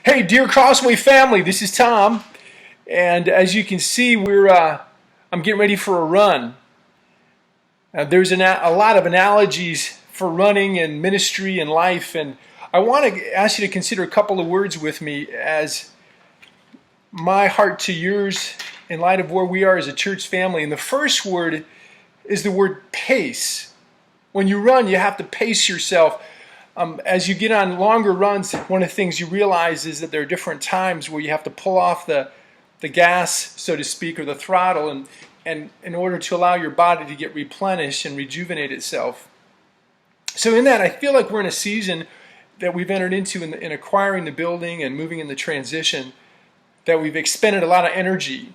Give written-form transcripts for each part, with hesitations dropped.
Hey, dear Crossway family, this is Tom, and as you can see, I'm getting ready for a run. There's a lot of analogies for running and ministry and life, and I want to ask you to consider a couple of words with me as my heart to yours in light of where we are as a church family. And the first word is the word pace. When you run, you have to pace yourself. As you get on longer runs, one of the things you realize is that there are different times where you have to pull off the gas, so to speak, or the throttle, and in order to allow your body to get replenished and rejuvenate itself. So in that, I feel like we're in a season that we've entered into in acquiring the building and moving in the transition, that we've expended a lot of energy.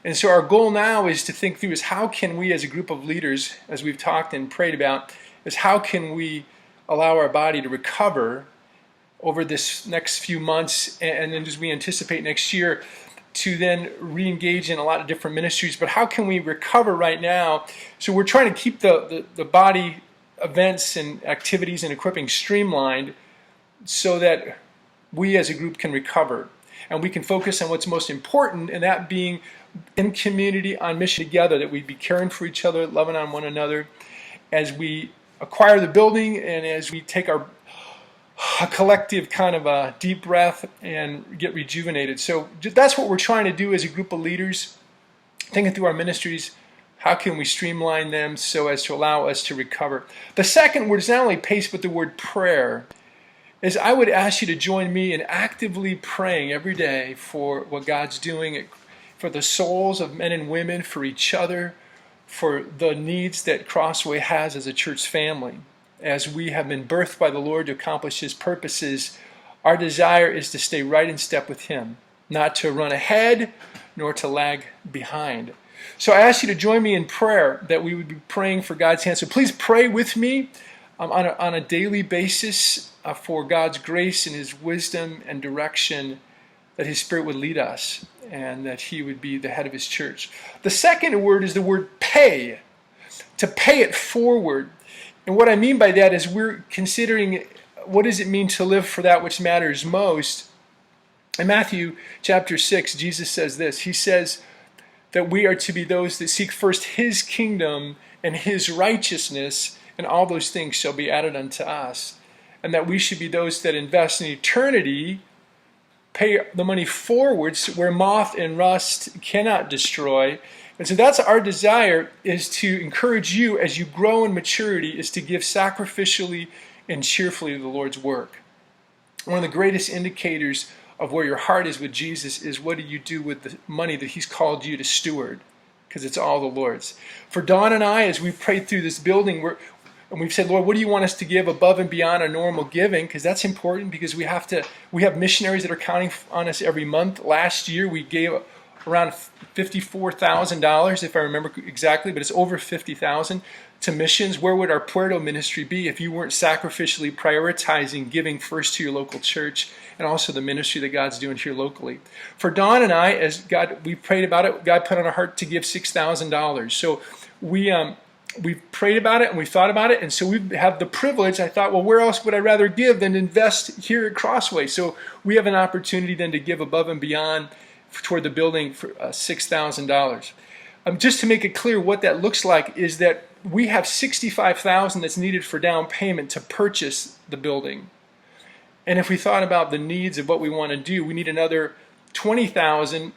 And so our goal now is to think through is how can we as a group of leaders, as we've talked and prayed about, is how can we allow our body to recover over this next few months, and then as we anticipate next year to then re-engage in a lot of different ministries. But how can we recover right now? So we're trying to keep the body events and activities and equipping streamlined so that we as a group can recover and we can focus on what's most important, and that being in community on mission together, that we be caring for each other, loving on one another as we acquire the building and as we take a collective kind of a deep breath and get rejuvenated. So that's what we're trying to do as a group of leaders, thinking through our ministries. How can we streamline them so as to allow us to recover? The second word is not only pace, but the word prayer. Is I would ask you to join me in actively praying every day for what God's doing, for the souls of men and women, for each other, for the needs that Crossway has as a church family. As we have been birthed by the Lord to accomplish His purposes, our desire is to stay right in step with Him, not to run ahead nor to lag behind. So I ask you to join me in prayer, that we would be praying for God's hand. So please pray with me on a daily basis for God's grace and His wisdom and direction, that His Spirit would lead us and that He would be the head of His church. The second word is the word pay, to pay it forward. And what I mean by that is we're considering what does it mean to live for that which matters most. In Matthew chapter 6, Jesus says this. He says that we are to be those that seek first His kingdom and His righteousness, and all those things shall be added unto us. And that we should be those that invest in eternity, pay the money forwards where moth and rust cannot destroy. And so that's our desire, is to encourage you as you grow in maturity, is to give sacrificially and cheerfully to the Lord's work. One of the greatest indicators of where your heart is with Jesus is what do you do with the money that He's called you to steward, because it's all the Lord's. For Dawn and I, as we've prayed through this building, and we've said, Lord, what do you want us to give above and beyond our normal giving? Because that's important, because we have missionaries that are counting on us every month. Last year we gave around $54,000, if I remember exactly, but it's over $50,000 to missions. Where would our Puerto ministry be if you weren't sacrificially prioritizing giving first to your local church and also the ministry that God's doing here locally? For Dawn and I, as we prayed about it, God put on our heart to give $6,000. So we've prayed about it and we thought about it, and so we have the privilege. I thought, well, where else would I rather give than invest here at Crossway? So we have an opportunity then to give above and beyond toward the building for $6,000. Just to make it clear what that looks like is that we have $65,000 that's needed for down payment to purchase the building. And if we thought about the needs of what we want to do, we need another $20,000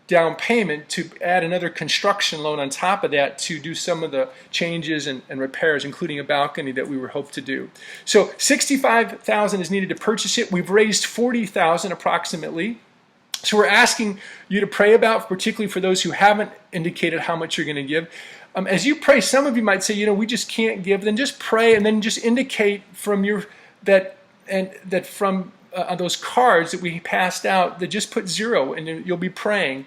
down payment to add another construction loan on top of that to do some of the changes and repairs, including a balcony that we were hoped to do. So $65,000 is needed to purchase it. We've raised $40,000 approximately. So we're asking you to pray about, particularly for those who haven't indicated how much you're going to give. As you pray, some of you might say, we just can't give. Then just pray and then just indicate from from those cards that we passed out, that just put 0 and you'll be praying.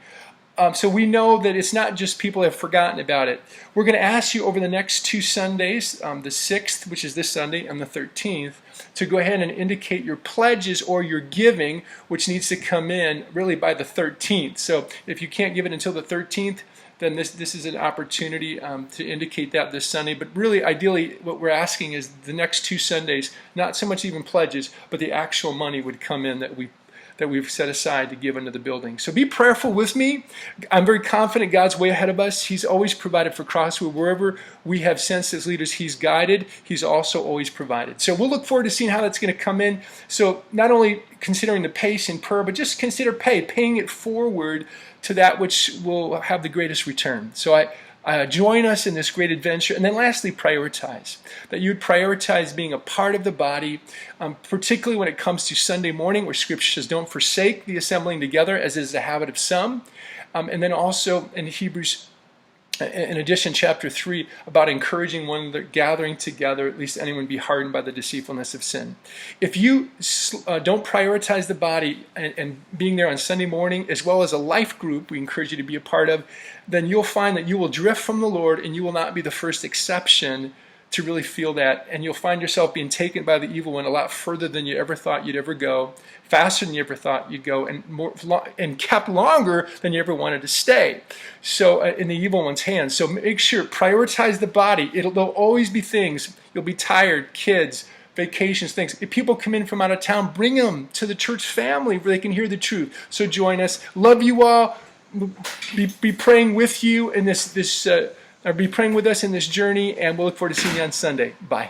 So we know that it's not just people have forgotten about it. We're going to ask you over the next 2 Sundays, the 6th, which is this Sunday, and the 13th, to go ahead and indicate your pledges or your giving, which needs to come in really by the 13th. So if you can't give it until the 13th, then this is an opportunity to indicate that this Sunday. But really, ideally, what we're asking is the next 2 Sundays, not so much even pledges, but the actual money would come in that that we've set aside to give into the building. So be prayerful with me. I'm very confident God's way ahead of us. He's always provided for Crosswood. Wherever we have sensed as leaders He's guided, He's also always provided. So we'll look forward to seeing how that's going to come in. So not only considering the pace in prayer, but just consider paying it forward to that which will have the greatest return. So join us in this great adventure. And then lastly, prioritize. That you would prioritize being a part of the body, particularly when it comes to Sunday morning, where Scripture says, don't forsake the assembling together, as is the habit of some. And then also in Hebrews, in addition, chapter 3, about encouraging one another, gathering together, at least anyone be hardened by the deceitfulness of sin. If you don't prioritize the body and being there on Sunday morning, as well as a life group we encourage you to be a part of, then you'll find that you will drift from the Lord, and you will not be the first exception to really feel that. And you'll find yourself being taken by the evil one a lot further than you ever thought you'd ever go, faster than you ever thought you'd go, and kept longer than you ever wanted to stay. So in the evil one's hands. So make sure, prioritize the body. There'll always be things. You'll be tired, kids, vacations, things. If people come in from out of town, bring them to the church family where they can hear the truth. So join us. Love you all. Be praying with you in this be praying with us in this journey, and we'll look forward to seeing you on Sunday. Bye.